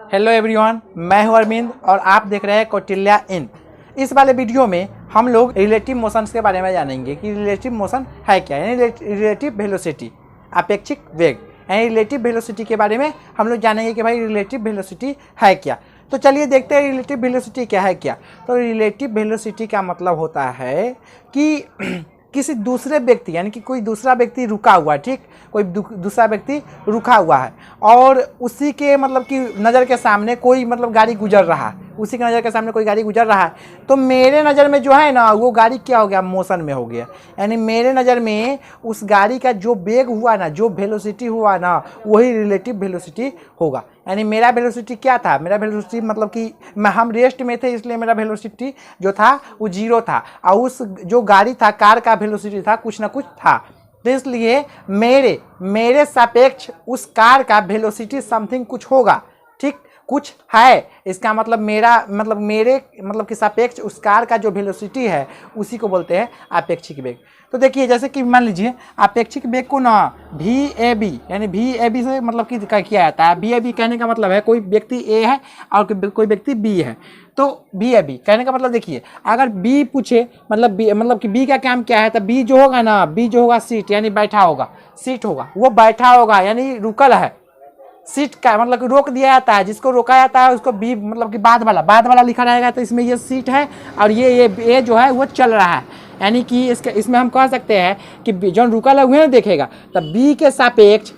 Hello everyone, मैं हूं अरविंद और आप देख रहे हैं कौटिल्य इन। इस वाले वीडियो में हम लोग रिलेटिव मोशंस के बारे में जानेंगे कि रिलेटिव मोशन है क्या, यानी रिलेटिव वेलोसिटी, अपेक्षिक वेग, यानी रिलेटिव वेलोसिटी के बारे में हम लोग जानेंगे कि भाई रिलेटिव वेलोसिटी है क्या। तो चलिए देखते हैं रिलेटिव वेलोसिटी क्या है क्या। तो रिलेटिव वेलोसिटी का मतलब होता है कि किसी दूसरे व्यक्ति, यानी कि कोई दूसरा व्यक्ति रुका हुआ है, ठीक, कोई दूसरा व्यक्ति रुका हुआ है और उसी के मतलब कि नज़र के सामने कोई मतलब गाड़ी गुजर रहा है, उसी के नज़र के सामने कोई गाड़ी गुजर रहा है, तो मेरे नज़र में जो है ना वो गाड़ी क्या हो गया, मोशन में हो गया। यानी मेरे नज़र में उस गाड़ी का जो वेग हुआ ना, जो वेलोसिटी हुआ ना, वही रिलेटिव वेलोसिटी होगा। यानी मेरा वेलोसिटी क्या था, मेरा वेलोसिटी मतलब कि हम रेस्ट में थे इसलिए मेरा वेलोसिटी जो था वो 0 था और उस जो गाड़ी था, कार का वेलोसिटी था कुछ ना कुछ था, तो इसलिए मेरे सापेक्ष उस कार का वेलोसिटी समथिंग कुछ होगा, ठीक, कुछ है। इसका मतलब मेरे कि सापेक्ष उस कार का जो वेलोसिटी है उसी को बोलते हैं अपेक्षिक वेग। तो देखिए जैसे कि मान लीजिए अपेक्षिक वेग को ना VAB, यानी VAB से मतलब कि किया जाता है। VAB कहने का मतलब है कोई व्यक्ति A है और कोई व्यक्ति B है, तो VAB कहने का मतलब देखिए अगर B पूछे मतलब कि B का काम क्या है, तो B जो होगा ना, B जो होगा सीट, यानी बैठा होगा, सीट होगा, वो बैठा होगा यानी रुकल है। सीट का मतलब कि रोक दिया जाता है, जिसको रोका जाता है उसको बी मतलब कि बाद वाला लिखा रहेगा, तो इसमें ये सीट है और ये जो है वो चल रहा है। यानी कि इसमें हम कह सकते हैं कि जो रुकल है वह देखेगा, तब बी के सापेक्ष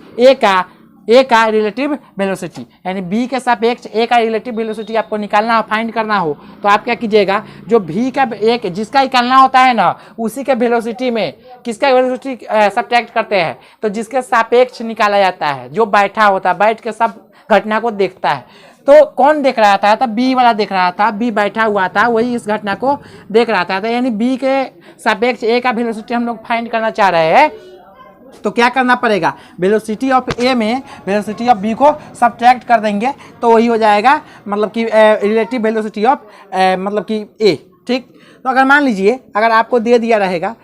ए का रिलेटिव वेलोसिटी, यानी बी के सापेक्ष ए का रिलेटिव वेलोसिटी आपको निकालना हो, फाइंड करना हो, तो आप क्या कीजिएगा, जो भी का एक जिसका निकालना होता है ना उसी के वेलोसिटी में किसका वेलोसिटी सब्ट्रैक्ट करते हैं, तो जिसके सापेक्ष निकाला जाता है, जो बैठा होता है, बैठ के सब घटना को देखता है। तो कौन देख रहा था, तब बी वाला देख रहा था, बी बैठा हुआ था, वही इस घटना को देख रहा था। यानी बी के सापेक्ष ए का वेलोसिटी हम लोग फाइंड करना चाह रहे हैं, तो क्या करना पड़ेगा, वेलोसिटी ऑफ ए में वेलोसिटी ऑफ बी को सब्ट्रैक्ट कर देंगे, तो वही हो जाएगा मतलब कि रिलेटिव वेलोसिटी ऑफ मतलब कि ए, ठीक। तो अगर मान लीजिए अगर आपको दे दिया रहेगा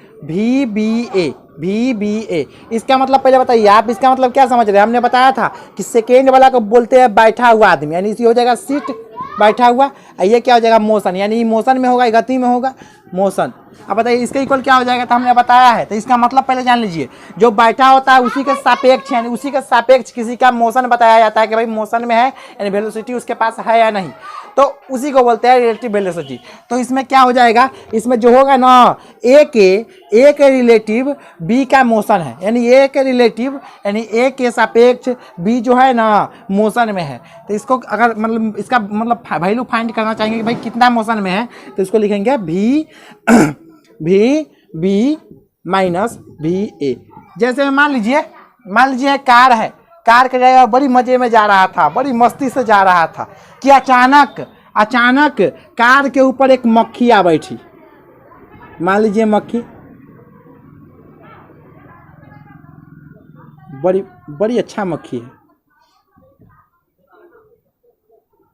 VBA, इसका मतलब पहले बताइए आप, इसका मतलब क्या समझ रहे हैं। हमने बताया था कि सेकेंड वाला को बोलते हैं बैठा हुआ आदमी, यानी इसी हो जाएगा सीट, बैठा हुआ, ये क्या हो जाएगा, मोशन, यानी मोशन में होगा, गति में होगा, मोशन। अब बताइए इसका इक्वल क्या हो जाएगा, तो हमने बताया है। तो इसका मतलब पहले जान लीजिए, जो बैठा होता है उसी के सापेक्ष, यानी उसी के सापेक्ष किसी का मोशन बताया जाता है कि भाई मोशन में है, यानी वेलोसिटी उसके पास है या नहीं, तो उसी को बोलते हैं रिलेटिव वेलोसिटी। तो इसमें क्या हो जाएगा, इसमें जो होगा ना ए के रिलेटिव बी का मोशन है, यानी ए के रिलेटिव यानी ए के सापेक्ष बी जो है ना मोशन में है। तो इसको अगर मतलब इसका मतलब वैल्यू फाइंड करना चाहेंगे कि भाई कितना मोशन में है, तो इसको लिखेंगे VB माइनस VA। जैसे मान लीजिए कार है, कार के जगह बड़ी मजे में जा रहा था, बड़ी मस्ती से जा रहा था कि अचानक कार के ऊपर एक मक्खी आ बैठी। मान लीजिए मक्खी बड़ी अच्छा मक्खी है,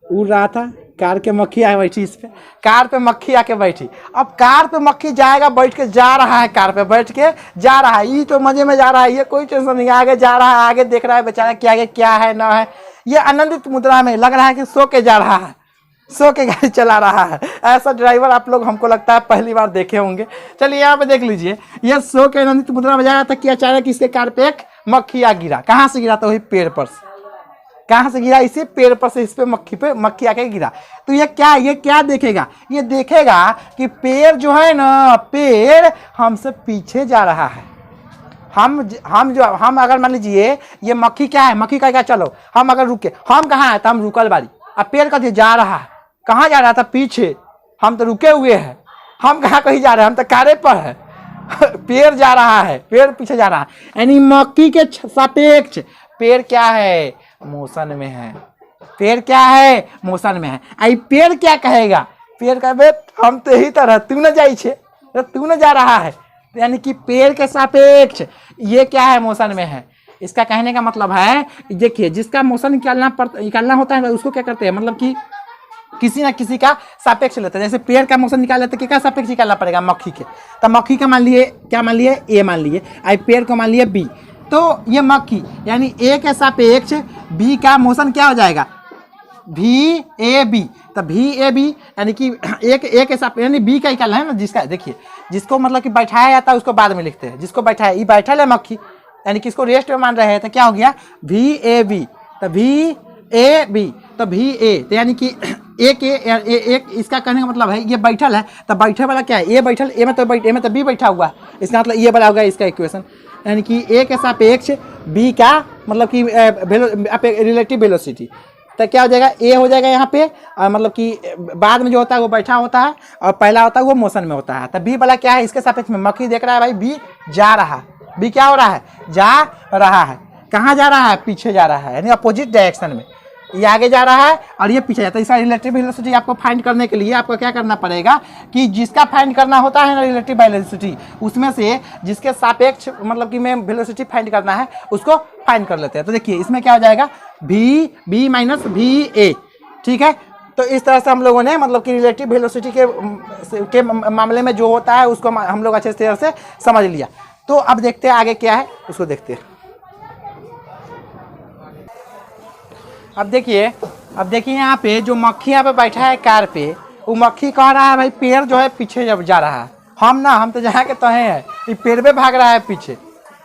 उड़ रहा था, कार के मक्खी आ बैठी, इस पे कार पे मक्खी आके बैठी। अब कार पे मक्खी जाएगा, बैठ के जा रहा है, कार पे बैठ के जा रहा है, ये तो मजे में जा रहा है, ये कोई टेंशन नहीं, आगे जा रहा है, आगे देख रहा है बेचारा कि आगे क्या है ना है, ये आनंदित मुद्रा में लग रहा है कि सो के जा रहा है, सो के गाड़ी चला रहा है। ऐसा ड्राइवर आप लोग हमको लगता है पहली बार देखे होंगे। चलिए यहाँ पे देख लीजिए, ये सो के आनंदित मुद्रा में जा रहा था कि अचानक इसके कार पे एक मक्खी आ गिरा। कहाँ से गिरा, तो वही पेड़ पर से। कहाँ से गिरा, इसी पेड़ पर से, इस पे मक्खी आके गिरा। तो ये क्या देखेगा, ये देखेगा कि पेड़ जो है ना, पेड़ हमसे पीछे जा रहा है। हम अगर मान लीजिए ये मक्खी क्या है, मक्खी का चलो हम अगर रुके, हम कहाँ है, तो हम रुकल बारी, अब पेड़ का जा रहा है, कहाँ जा रहा था, पीछे, हम तो रुके हुए हैं, हम कहाँ कहीं जा रहे हैं, हम तो कारे पर है पेड़ जा रहा है, पेड़ पीछे जा रहा है, यानी मक्खी के सापेक्ष पेड़ क्या है, मोशन में है। पेड़ क्या है, मोशन में है। आई पेड़ क्या कहेगा, पेड़ कहे हम तो यही तरह, तू न जाई छे, तू न जा रहा है, यानी कि पेड़ के सापेक्ष ये क्या है, मोशन में है। इसका कहने का मतलब है, देखिए जिसका मोशन निकालना होता है उसको क्या करते हैं, मतलब कि किसी ना किसी का सापेक्ष लेते हैं। जैसे पेड़ का मोशन निकाल लेते, क्या सापेक्ष निकालना पड़ेगा, मक्खी के। तो मक्खी का मान लिए क्या, मान लिए ए, मान लिए आई पेड़ को मान लिए बी, तो ये मक्खी यानी ए के सापेक्ष बी का मोशन क्या हो जाएगा, VAB, तो VAB यानी कि एक ऐसा यानी बी का निकालना है ना, जिसका देखिए जिसको मतलब कि बैठाया जाता है उसको बाद में लिखते हैं, जिसको बैठाया ये बैठल है मक्खी यानी कि इसको रेस्ट में मान रहे हैं, तो क्या हो गया VAB, तो VAB तो VA, तो यानी कि एक इसका कहने का मतलब है ये बैठल है, तो बैठे वाला क्या है, ए बैठल, ए में तो बी बैठा हुआ है, इसका मतलब ये वाला होगा इसका इक्वेशन, यानी कि ए के सापेक्ष बी का मतलब कि रिलेटिव वेलोसिटी, तो क्या हो जाएगा ए हो जाएगा यहाँ पे, और मतलब कि बाद में जो होता है वो बैठा होता है और पहला होता है वो मोशन में होता है, तो बी वाला क्या है इसके सापेक्ष में, मक्खी देख रहा है भाई बी जा रहा है, बी क्या हो रहा है जा रहा है, कहाँ जा रहा है पीछे जा रहा है, यानी अपोजिट डायरेक्शन में, ये आगे जा रहा है और ये पीछे जाता है। इसका रिलेटिव वेलोसिटी आपको फाइंड करने के लिए आपको क्या करना पड़ेगा कि जिसका फाइंड करना होता है ना रिलेटिव वेलोसिटी, उसमें से जिसके सापेक्ष मतलब कि में वेलोसिटी फाइंड करना है उसको फाइंड कर लेते हैं। तो देखिए इसमें क्या हो जाएगा बी माइनस VA, ठीक है। तो इस तरह से हम लोगों ने मतलब कि रिलेटिव वेलोसिटी के मामले में जो होता है उसको हम लोग अच्छे तरह से समझ लिया। तो अब देखते हैं आगे क्या है उसको देखते हैं। अब देखिए यहाँ पे जो मक्खी यहाँ पे बैठा है कार पे, वो मक्खी कह रहा है भाई पेड़ जो है पीछे जब जा रहा है, हम तो जहाँ के तहे हैं, ये पेड़ पे भाग रहा है पीछे।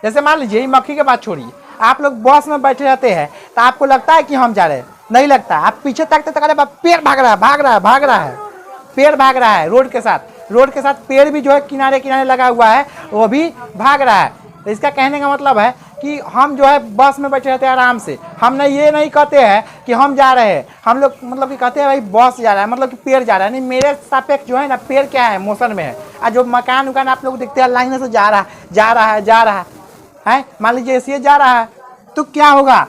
जैसे मान लीजिए मक्खी के बात छोड़िए, आप लोग बस में बैठे रहते हैं तो आपको लगता है कि हम जा रहे हैं, नहीं लगता, आप पीछे तकते तक पेड़ भाग रहा है, पेड़ भाग रहा है रोड के साथ पेड़ भी जो है किनारे लगा हुआ है वो भी भाग रहा है। तो इसका कहने का मतलब है कि हम जो है बस में बैठे रहते हैं आराम से, हम ये नहीं कहते हैं कि हम जा रहे हैं, हम लोग मतलब कि कहते हैं भाई बस जा रहा है मतलब कि पेड़ जा रहा है, नहीं मेरे सापेक्ष जो है ना पेड़ क्या है मोशन में है, और जो मकान उकान आप लोग देखते हैं लाइन से जा रहा है, मान लीजिए ऐसे जा रहा है तो क्या होगा,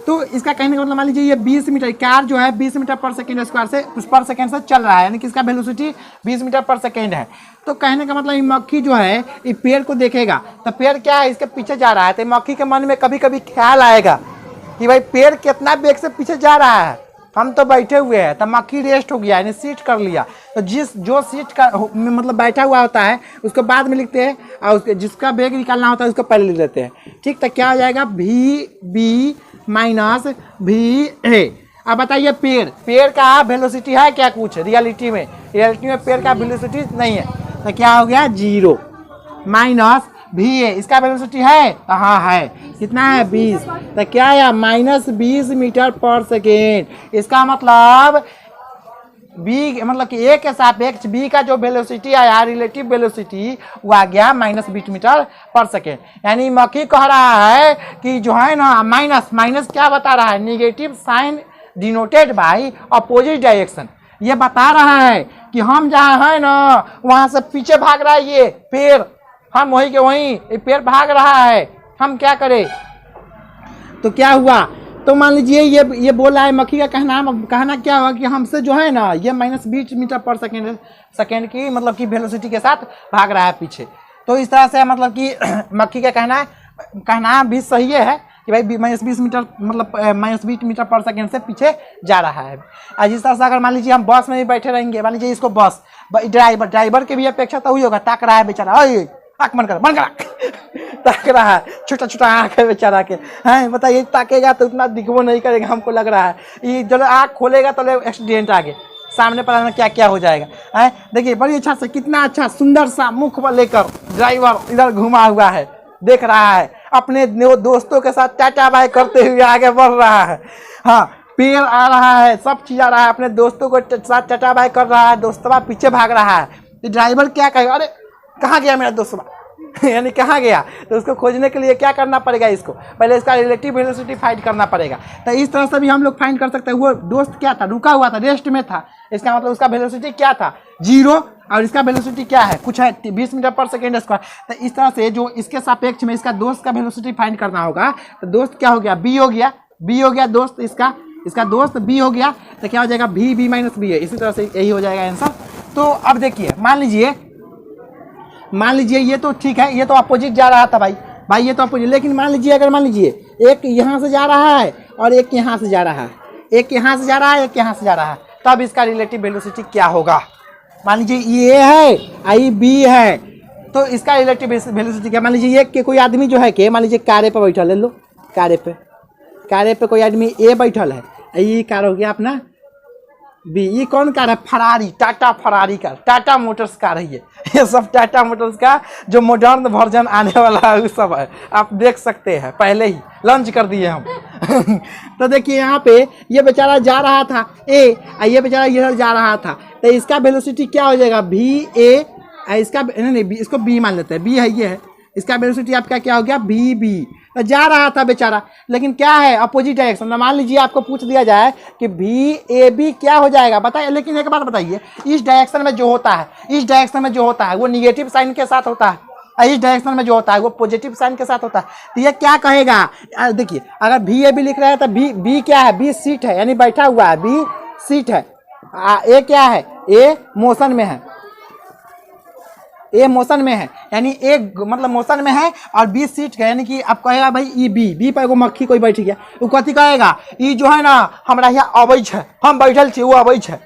तो इसका कहने का मतलब मान लीजिए ये 20 मीटर कार जो है 20 मीटर पर सेकेंड स्क्वायर से पर सेकेंड से चल रहा है, यानी कि इसका वेलोसिटी 20 मीटर पर सेकेंड है। तो कहने का मतलब ये मक्खी जो है ये पेड़ को देखेगा तो पेड़ क्या है इसके पीछे जा रहा है, तो मक्खी के मन में कभी कभी ख्याल आएगा कि भाई पेड़ कितना वेग से पीछे जा रहा है, हम तो बैठे हुए हैं, तो मक्खी रेस्ट हो गया यानी सीट कर लिया। तो जो सीट का मतलब बैठा हुआ होता है उसको बाद में लिखते हैं और उसके जिसका वेग निकालना होता है उसको पहले लिख देते हैं, ठीक। तो क्या हो जाएगा VB माइनस VA। अब बताइए पेड़ का वेलोसिटी है क्या कुछ रियलिटी में पेड़ का वेलोसिटी नहीं है, तो क्या हो गया 0 माइनस VA, इसका वेलोसिटी है, हाँ है, कितना है 20, तो क्या है माइनस 20 मीटर पर सेकेंड। इसका मतलब बी मतलब कि ए के सापेक्ष बी का जो वेलोसिटी आया रिलेटिव वेलोसिटी वो आ गया माइनस 20 मीटर पर सेकेंड। यानी मक्खी कह रहा है कि जो है ना माइनस क्या बता रहा है, negative sign denoted by opposite direction, ये बता रहा है कि हम जहाँ है ना वहाँ से पीछे भाग रहा है ये पेड़, हम वहीं के वहीं ये पेड़ भाग रहा है, हम क्या करें। तो क्या हुआ, तो मान लीजिए ये बोल रहा है मक्खी का कहना क्या हुआ कि हमसे जो है ना ये माइनस 20 मीटर पर सेकेंड की मतलब कि वेलोसिटी के साथ भाग रहा है पीछे। तो इस तरह से मतलब कि मक्खी का कहना भी सही है कि भाई माइनस 20 मीटर मतलब माइनस 20 मीटर पर सेकेंड से पीछे जा रहा है। और जिस तरह से अगर मान लीजिए हम बस में भी बैठे रहेंगे, मान लीजिए इसको बस ड्राइवर के भी अपेक्षा तो हुई होगा, ताक रहा है बेचारा, आँख बंद करा ताक रहा है, छोटा आँख है बेचारा के, हैं बताइए ताकेगा तो उतना दिखबो नहीं करेगा, हमको लग रहा है ये जब आँख खोलेगा तो एक्सीडेंट आगे सामने पता नहीं क्या क्या हो जाएगा। हैं देखिए बड़ी अच्छा से कितना अच्छा सुंदर सा मुख लेकर ड्राइवर इधर घुमा हुआ है, देख रहा है अपने दोस्तों के साथ टाटा बाय करते हुए आगे बढ़ रहा है। हाँ पेड़ आ रहा है, सब चीज़ आ रहा है, अपने दोस्तों को साथ टाटा बाय कर रहा है, दोस्तवा पीछे भाग रहा है। तो ड्राइवर क्या कहेगा, अरे कहाँ गया मेरा दोस्तवा यानी कहाँ गया, तो उसको खोजने के लिए क्या करना पड़ेगा, इसको पहले इसका रिलेटिव वेलोसिटी फाइंड करना पड़ेगा। तो इस तरह से भी हम लोग फाइंड कर सकते हैं। वो दोस्त क्या था, रुका हुआ था, रेस्ट में था, इसका मतलब उसका वेलोसिटी क्या था 0 और इसका वेलोसिटी क्या है कुछ है 20 मीटर पर सेकेंड स्क्वायर। तो इस तरह से जो इसके सापेक्ष में इसका दोस्त का वेलोसिटी फाइंड करना होगा, तो दोस्त क्या हो गया बी हो गया दोस्त, इसका दोस्त बी हो गया, तो क्या हो जाएगा बी माइनस बी है। इसी तरह से यही हो जाएगा आंसर। तो अब देखिए मान लीजिए ये तो ठीक है, ये तो अपोजिट जा रहा था भाई ये तो अपोजिट, लेकिन मान लीजिए एक यहाँ से जा रहा है और एक यहाँ से जा रहा है, एक यहाँ से जा रहा है, तब इसका रिलेटिव वेलोसिटी क्या होगा। मान लीजिए ये है आई बी है, तो इसका रिलेटिव वेलोसिटी क्या, मान लीजिए ये कोई आदमी जो है मान लीजिए कारे पे बैठल है, लो कारे पे कोई आदमी ए बैठल है, ये कार हो गया अपना बी। ये कौन कार है? Ferrari, Tata Ferrari car, Tata Motors car है ये सब टाटा मोटर्स का जो मॉडर्न वर्जन आने वाला है वो सब है, आप देख सकते हैं, पहले ही लॉन्च कर दिए हम तो देखिए यहाँ पे ये बेचारा जा रहा था ए, ये बेचारा इधर जा रहा था, तो इसका वेलोसिटी क्या हो जाएगा? वी ए, इसका नहीं इसको बी मान लेते हैं, बी है ये है, इसका वेलोसिटी आपका क्या हो गया? V B. तो जा रहा था बेचारा, लेकिन क्या है? Opposite direction. तो मान लीजिए आपको पूछ दिया जाए कि वी ए बी क्या हो जाएगा, बताइए। लेकिन एक बात बताइए, इस डायरेक्शन में जो होता है, इस डायरेक्शन में जो होता है वो निगेटिव साइन के साथ होता है, इस डायरेक्शन में जो होता है वो पॉजिटिव साइन के साथ होता है। तो ये क्या कहेगा? देखिए अगर वी ए बी लिख रहा है तो बी बी क्या है? बी सीट है, यानी बैठा हुआ है, बी सीट है। ए क्या है? ए मोशन में है, ए मोशन में है, यानी ए मतलब मोशन में है और बी सीट है, यानी कि आप कहेगा भाई ई बी, बी पर एगो मक्खी कोई बैठ गया, वो कथी कहेगा? ई जो है ना हमरा यहाँ अबै है, हम बैठल छी, वो अबै है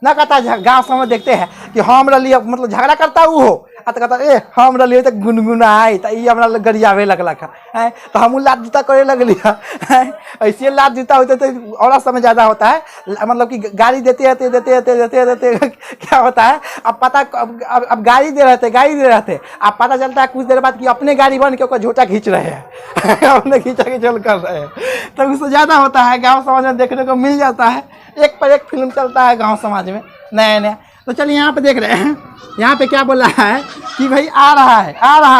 ना। कहता गाँव समय देखते हैं कि हमरा लिए मतलब झगड़ा करता वो हो, तो कहता ए हमरा लिए तो गुनगुनाए, तो ये हमरा गरियावे लगलक है, तो हम लात जूता करे लगली है। ऐसे लात जूता होते तो और समय ज़्यादा होता है, मतलब कि गाड़ी देते रहते क्या होता है अब पता, अब गाड़ी दे रहे थे, अब पता चलता है कुछ देर बाद कि अपने गाड़ी बन के झोटा खींच रहे हैं अपने खींचा खींचल कर रहे हैं, तो उससे ज़्यादा होता है। गाँव समाज में देखने को मिल जाता है, एक पर एक फिल्म चलता है गाँव समाज में नया नया। तो चलिए यहाँ पे देख रहे हैं, यहाँ पे क्या बोल रहा है कि भाई आ रहा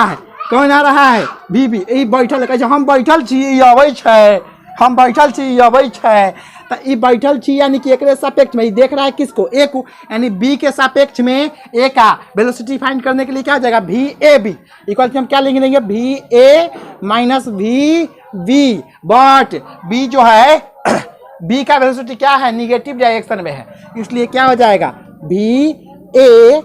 है, कौन आ रहा है? B B. ई बैठल है, हम बैठल छी अबै छै, हम बैठल छी अबै छै, तो ई बैठल छी यानी कि एक सापेक्ष में देख रहा है किसको? ए को, यानी बी के सापेक्ष में ए का वेलोसिटी फाइंड करने के लिए क्या हो जाएगा? V A B equal to हम क्या लेंगे? V A minus V B, but B जो है बी का वेलोसिटी क्या है? निगेटिव डायरेक्शन में है, इसलिए क्या हो जाएगा? V A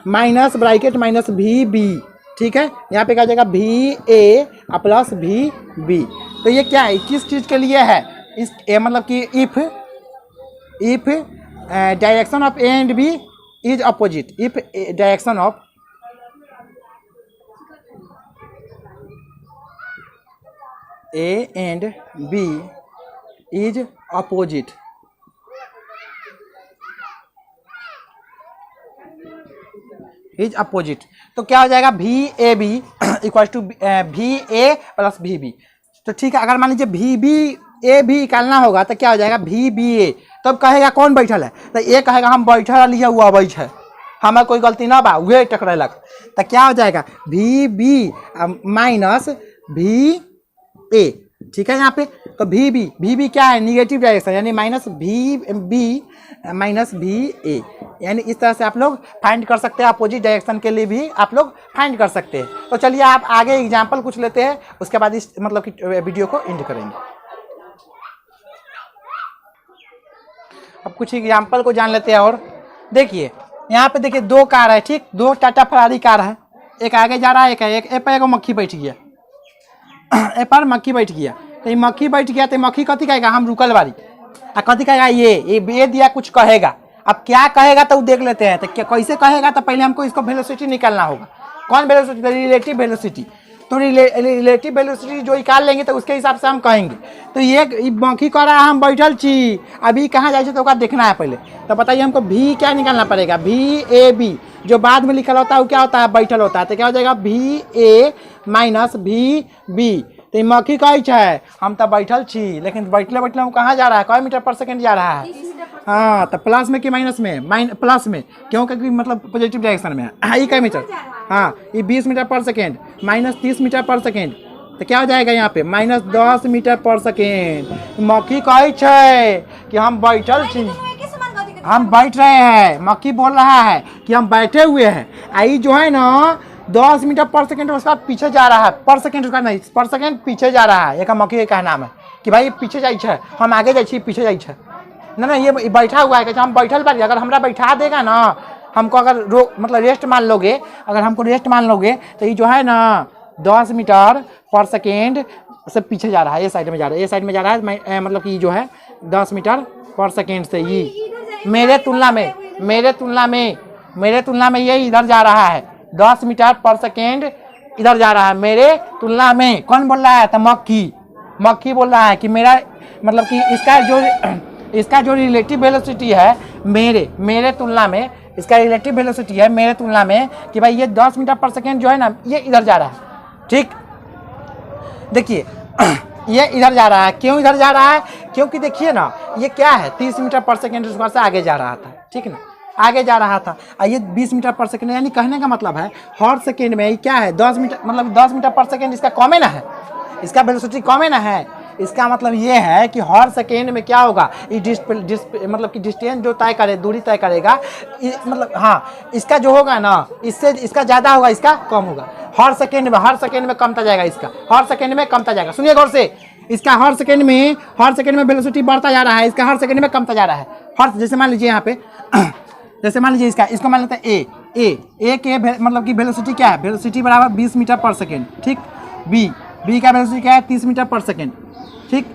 minus bracket minus V B, ठीक है। यहाँ पे क्या हो जाएगा? V A plus V B. तो ये क्या है? किस चीज़ के लिए है? इस मतलब कि if direction of A and B is opposite, if direction of A and B is opposite, is opposite, तो क्या हो जाएगा? V A B equal to V A plus V B. तो ठीक है, अगर मान लीजिए वी बी ए भी निकालना होगा तो क्या हो जाएगा? वी बी ए। तब कहेगा कौन बैठल है? तो ए कहेगा हम बैठल रही है, वो अबै है, हमें कोई गलती ना बा, वह टकरेलक। तो क्या हो जाएगा? V B minus V A, ठीक है। यहाँ पे तो वी बी क्या है? निगेटिव डायरेक्शन, यानी minus V B minus V A, यानी इस तरह से आप लोग फाइंड कर सकते हैं। अपोजिट डायरेक्शन के लिए भी आप लोग फाइंड कर सकते हैं। तो चलिए आप आगे एग्जाम्पल कुछ लेते हैं, उसके बाद इस मतलब कि वीडियो को एंड करेंगे। अब कुछ एग्जाम्पल को जान लेते हैं। और देखिए यहाँ पे देखिए दो कार है, ठीक, दो टाटा फरारी कार है, एक आगे जा रहा है, एक है, एक पर एगो मक्खी बैठ गया, ए पर मक्खी बैठ गया। तो ये मक्खी बैठ गया तो मक्खी कथी कहेगा? हम रुकल बारी। कथी कहेगा? ये दिया कुछ कहेगा। अब क्या कहेगा तो देख लेते हैं। तो क्या कैसे कहेगा? तो पहले हमको इसको वेलोसिटी निकालना होगा। कौन वेलोसिटी? Relative velocity. तो रिलेटिव वेलोसिटी जो निकाल लेंगे तो उसके हिसाब से हम कहेंगे। तो ये मक्खी कह रहा है हम बैठल छी, अभी कहाँ जाए तो ओका देखना है पहले। तो बताइए हमको भी क्या निकालना पड़ेगा? वी ए बी जो बाद में लिखा होता है वो क्या होता है? बैठल होता है। तो क्या हो जाएगा? V A minus V B. तो मक्खी कहे है हम तो बैठल छी, लेकिन बैठले बैठले हम कहाँ जा रहा है? कै मीटर पर सेकेंड जा रहा है? हाँ, तो प्लस में कि माइनस में? प्लस में, क्यों? क्योंकि मतलब पॉजिटिव डायरेक्शन में है। ये कै मीटर? हाँ, ये 20 मीटर पर सेकेंड माइनस 30 मीटर पर सेकेंड। तो क्या हो जाएगा यहाँ पे? माइनस 10 मीटर पर सेकेंड। मक्खी कहे कि हम बैठल छी, हम बैठ रहे हैं। मक्खी बोल रहा है कि हम बैठे हुए हैं। आई जो है ना 10 मीटर पर सेकेंड उसका पीछे जा रहा है, पर सेकेंड उसका नहीं, पर सेकेंड पीछे जा रहा है। एक मक्खी का नाम है कि भाई पीछे जाए, हम आगे जाए, पीछे जाए ना, ये बैठा हुआ है कि हम बैठल बारी। अगर हमरा बैठा देगा ना, हमको अगर मतलब रेस्ट मान लोगे, अगर हमको रेस्ट मान लोगे तो ये जो है ना 10 मीटर पर सेकेंड से पीछे जा रहा है, ये साइड में जा रहा है, ये साइड में जा रहा है। मतलब कि जो है 10 मीटर पर सेकेंड से ये मेरे तुलना में ये इधर जा रहा है। 10 मीटर पर सेकेंड इधर जा रहा है मेरे तुलना में। कौन बोल रहा है? तो मक्खी बोल रहा है कि मेरा मतलब कि इसका जो रिलेटिव वेलोसिटी है मेरे तुलना में, इसका रिलेटिव वेलोसिटी है मेरे तुलना में कि भाई ये 10 मीटर पर सेकेंड जो है ना ये इधर जा रहा है। ठीक, देखिए ये इधर जा रहा है। क्यों इधर जा रहा है? क्योंकि देखिए ना ये क्या है 30 मीटर पर सेकेंड स्क्वायर से आगे जा रहा था। ठीक है ना, आगे जा रहा था। ये 20 मीटर पर सेकेंड, यानी कहने का मतलब है हर सेकेंड में क्या है 10 मीटर, मतलब 10 मीटर पर सेकेंड इसका कॉमन ना है, इसका वेलोसिटी कॉमन है। इसका मतलब ये है कि हर सेकेंड में क्या होगा, मतलब कि डिस्टेंस जो तय करे, दूरी तय करेगा, मतलब हाँ इसका जो होगा ना इससे इसका ज़्यादा होगा, इसका कम होगा। हर सेकेंड में कमता जाएगा, इसका हर सेकेंड में कमता जाएगा। सुनिए गौर से, इसका हर सेकेंड में वेलोसिटी बढ़ता जा रहा है, इसका हर सेकेंड में कमता जा रहा है। हर जैसे मान लीजिए यहाँ पे जैसे मान लीजिए इसको मान लेते हैं ए के मतलब कि वेलोसिटी क्या है, वेलोसिटी बराबर 20 मीटर पर सेकेंड। ठीक, बी का वेलोसिटी क्या है 30 मीटर पर सेकेंड। ठीक,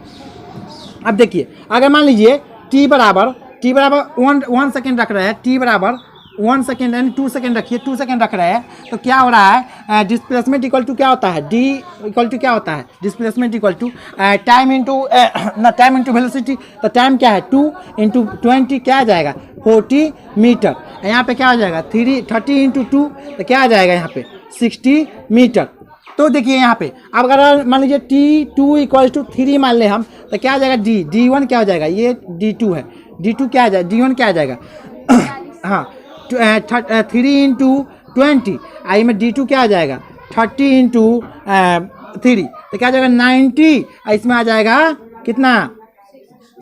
अब देखिए अगर मान लीजिए टी बराबर 1 सेकेंड रख रहे हैं, टी बराबर 1 सेकेंड यानी 2 सेकेंड रखिए, 2 सेकेंड रख रहे हैं, तो क्या हो रहा है डिस्प्लेसमेंट इक्वल टू क्या होता है, डी इक्वल टू क्या होता है, displacement equal to time into velocity. तो टाइम क्या है 2 इंटू 20 क्या आ जाएगा 40 मीटर। यहाँ पे क्या हो जाएगा 30 इंटू 2 तो क्या आ जाएगा यहाँ पे 60 मीटर। तो देखिए यहाँ पे अब अगर मान लीजिए T2 इक्वल टू 3 मान ले हम, तो क्या आ जाएगा D1 क्या हो जाएगा, ये D2 है, D2 क्या आ जाएगा, D1 क्या आ जाएगा हाँ 3 इंटू 20, आई में D2 क्या आ जाएगा 30 इंटू 3 तो क्या आ जाएगा 90, इसमें आ जाएगा कितना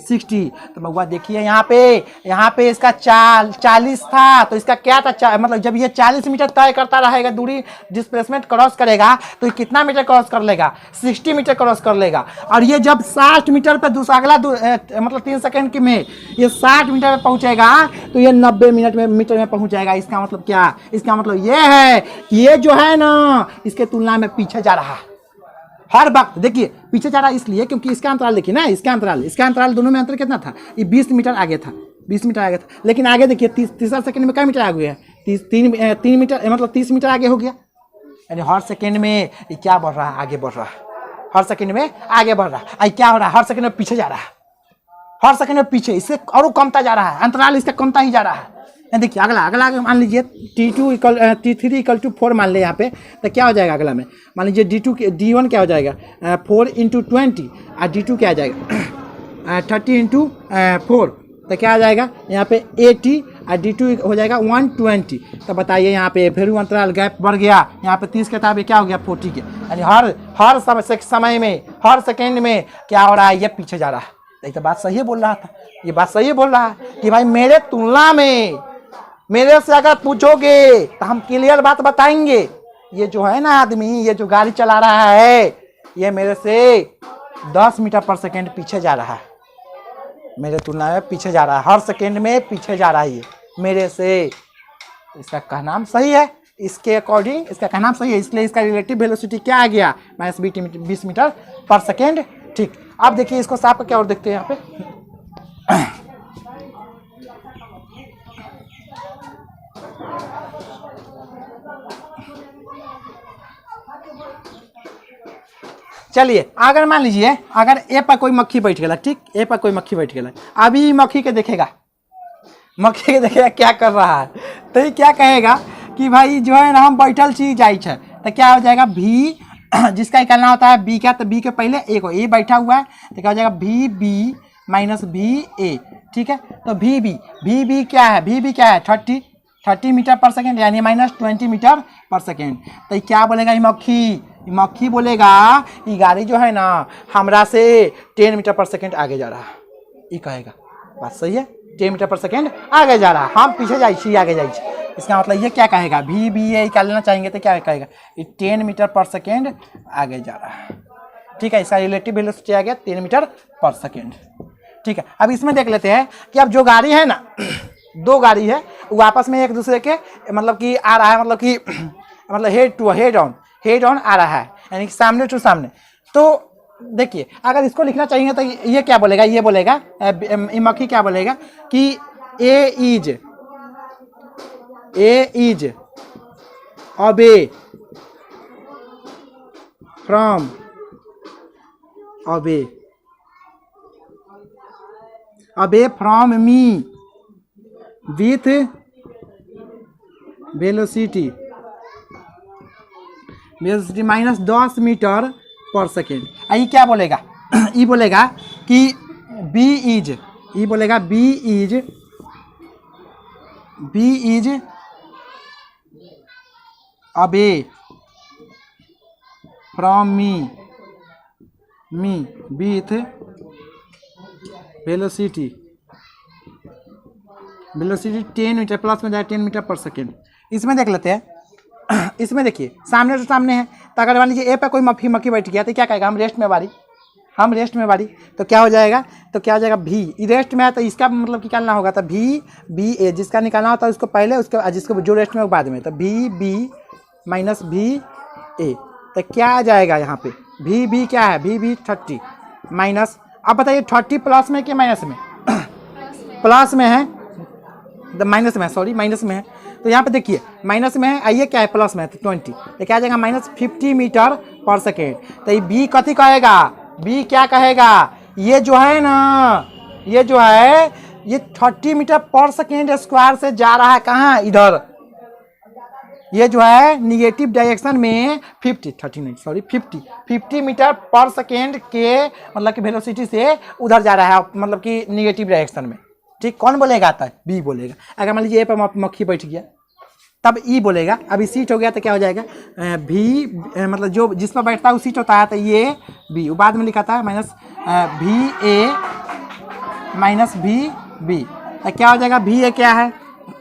60। तो बउआ देखिए यहाँ पे इसका 40 था, तो इसका क्या था मतलब जब ये 40 मीटर तय करता रहेगा दूरी, डिस्प्लेसमेंट क्रॉस करेगा तो ये कितना मीटर क्रॉस कर लेगा 60 मीटर क्रॉस कर लेगा। और ये जब 60 मीटर पे दूसरा अगला मतलब 3 सेकेंड की में ये 60 मीटर पे पहुंचेगा तो ये 90 मीटर में पहुंच जाएगा। इसका मतलब क्या, इसका मतलब ये है कि ये जो है ना इसके तुलना में पीछे जा रहा है हर वक्त। देखिए पीछे जा रहा है इसलिए क्योंकि इसका अंतराल देखिए ना, इसका अंतराल दोनों में अंतर कितना था, ये 20 मीटर आगे था, 20 मीटर आगे था। लेकिन आगे देखिए तीसरा सेकंड में क्या मीटर आगे है 3 मीटर, मतलब 30 मीटर आगे हो गया। यानी हर सेकंड में ये क्या बढ़ रहा है, आगे बढ़ रहा है, हर सेकंड में आगे बढ़ रहा है। क्या हो रहा है, हर सेकंड में पीछे जा रहा है, हर सेकंड में पीछे, इससे और कमता जा रहा है, अंतराल इसका कमता ही जा रहा है। देखिए अगला मान लीजिए T3 इक्वल टू 4 मान ले यहाँ पे, तो क्या हो जाएगा अगला में, मान लीजिए D1 क्या हो जाएगा 4 इंटू 20 और D2 क्या आ जाएगा 30 इंटू 4 तो क्या आ जाएगा यहाँ पे 80 और D2 हो जाएगा 120। तो बताइए यहाँ पे फिर अंतराल गैप बढ़ गया, यहाँ पे 30 के ताबे क्या हो गया 40 के। यानी हर समय में, हर सेकेंड में क्या हो रहा है, ये पीछे जा रहा है। तो बात सही बोल रहा था, ये बात सही बोल रहा है कि भाई मेरे तुलना में, मेरे से अगर पूछोगे तो हम क्लियर बात बताएंगे। ये जो है ना आदमी, ये जो गाड़ी चला रहा है, ये मेरे से 10 मीटर पर सेकेंड पीछे जा रहा है, मेरे तुलना में पीछे जा रहा है, हर सेकेंड में पीछे जा रहा है ये मेरे से। इसका कहना सही है, इसके अकॉर्डिंग इसका कहना सही है, इसलिए इसका रिलेटिव वेलोसिटी क्या आ गया -20 मीटर पर सेकेंड। ठीक, अब देखिए इसको साफ करके और देखते हैं यहाँ पे। चलिए अगर मान लीजिए अगर ए पर कोई मक्खी बैठ गया, ठीक, ए पर कोई मक्खी बैठ गया, अभी मक्खी के देखेगा क्या कर रहा है, तो ये क्या कहेगा कि भाई जो है ना हम बैठल चीज जाए, तो क्या हो जाएगा भी जिसका निकालना होता है बी का, तो बी के पहले ए को, ए बैठा हुआ है तो क्या हो जाएगा भी बी माइनस भी ए। ठीक है, तो भी बी क्या है 30 मीटर पर सेकेंड, यानी -20 मीटर पर सेकेंड। तो क्या बोलेगा ये मक्खी बोलेगा ये गाड़ी जो है ना हमरा से 10 मीटर पर सेकेंड आगे जा रहा है, ये कहेगा। बात सही है, 10 मीटर पर सेकेंड आगे जा रहा है, हम पीछे जाइए आगे जाइए। इसका मतलब ये क्या कहेगा, भी ए निकाल लेना चाहेंगे तो क्या कहेगा, ये 10 मीटर पर सेकेंड आगे जा रहा है। ठीक है, इसका रिलेटिव वेलोसिटी आ गया 10 मीटर पर सेकेंड। ठीक है, अब इसमें देख लेते हैं कि अब जो गाड़ी है ना, दो गाड़ी है वो आपस में एक दूसरे के मतलब कि आ रहा है, मतलब कि मतलब हेड ऑन आ रहा है, यानी कि सामने टू सामने। तो देखिए अगर इसको लिखना चाहिए तो ये क्या बोलेगा, ये बोलेगा मक्खी क्या बोलेगा कि A is away from away from me with velocity minus 10 meter पर सेकेंड। ये क्या बोलेगा ये बोलेगा कि B is away from me with velocity 10 meter plus में जाए 10 मीटर पर सेकेंड। इसमें देख लेते हैं। इसमें देखिए सामने से सामने है, तो अगर मान लीजिए ए पर कोई मक्खी बैठ गया तो क्या कहेगा, हम रेस्ट में बारी तो क्या हो जाएगा, भी रेस्ट में है तो इसका मतलब निकालना होगा, तो बी ए जिसका निकालना होता है उसको पहले, उसके जिसको जो रेस्ट में बाद में, तो बी माइनस भी ए, तो क्या आ जाएगा यहाँ पे भी क्या है, भी 30 माइनस, अब बताइए 30 प्लस में कि माइनस में, प्लस में है, माइनस में है, तो यहाँ पे देखिए माइनस में है, आइए क्या है प्लस में है, तो 20, तो क्या आ जाएगा माइनस 50 मीटर पर सेकेंड। तो ये बी कथी कहेगा, बी क्या कहेगा, ये जो है ना, ये 30 मीटर पर सेकेंड स्क्वायर से जा रहा है कहाँ, इधर, ये जो है निगेटिव डायरेक्शन में 50 मीटर पर सेकेंड के मतलब कि वेलोसिटी से उधर जा रहा है, मतलब कि निगेटिव डायरेक्शन में। ठीक, कौन बोलेगा आता है, बी बोलेगा। अगर मान लीजिए ए पर मक्खी बैठ गया तब ई बोलेगा, अभी सीट हो गया तो क्या हो जाएगा, भी मतलब जो जिस पर बैठता है वो सीट होता है, तो ये बी बाद में लिखा था माइनस भी ए माइनस भी, तो क्या हो जाएगा, भी ए क्या है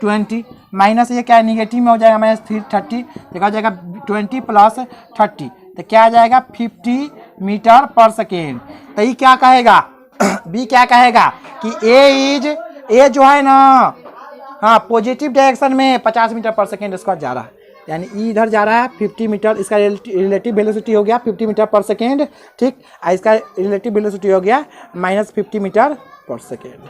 20 माइनस ये क्या है निगेटिव में हो जाएगा माइनस 30, तो क्या हो जाएगा 20 प्लस 30, तो क्या आ जाएगा 50 मीटर पर सेकेंड। तो ये क्या कहेगा बी क्या कहेगा कि ए जो है ना, हाँ पॉजिटिव डायरेक्शन में 50 मीटर पर सेकेंड स्क्वायर जा रहा है, यानी ई इधर जा रहा है 50 मीटर, इसका रिलेटिव वेलोसिटी हो गया 50 मीटर पर सेकेंड। ठीक, इसका रिलेटिव वेलोसिटी हो गया माइनस 50 मीटर पर सेकेंड।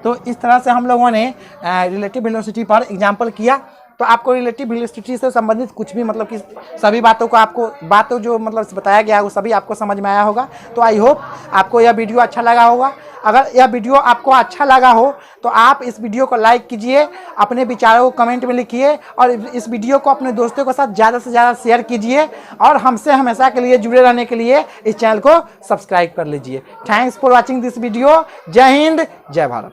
तो इस तरह से हम लोगों ने रिलेटिव वेलोसिटी पर एग्जाम्पल किया। तो आपको रिलेटिव वेलोसिटी से संबंधित कुछ भी मतलब कि सभी बातों जो मतलब बताया गया वो सभी आपको समझ में आया होगा। तो आई होप आपको यह वीडियो अच्छा लगा होगा। अगर यह वीडियो आपको अच्छा लगा हो तो आप इस वीडियो को लाइक कीजिए, अपने विचारों को कमेंट में लिखिए और इस वीडियो को अपने दोस्तों के साथ ज़्यादा से ज़्यादा शेयर कीजिए और हमसे हमेशा के लिए जुड़े रहने के लिए इस चैनल को सब्सक्राइब कर लीजिए। Thanks for watching this video. जय हिंद, जय भारत।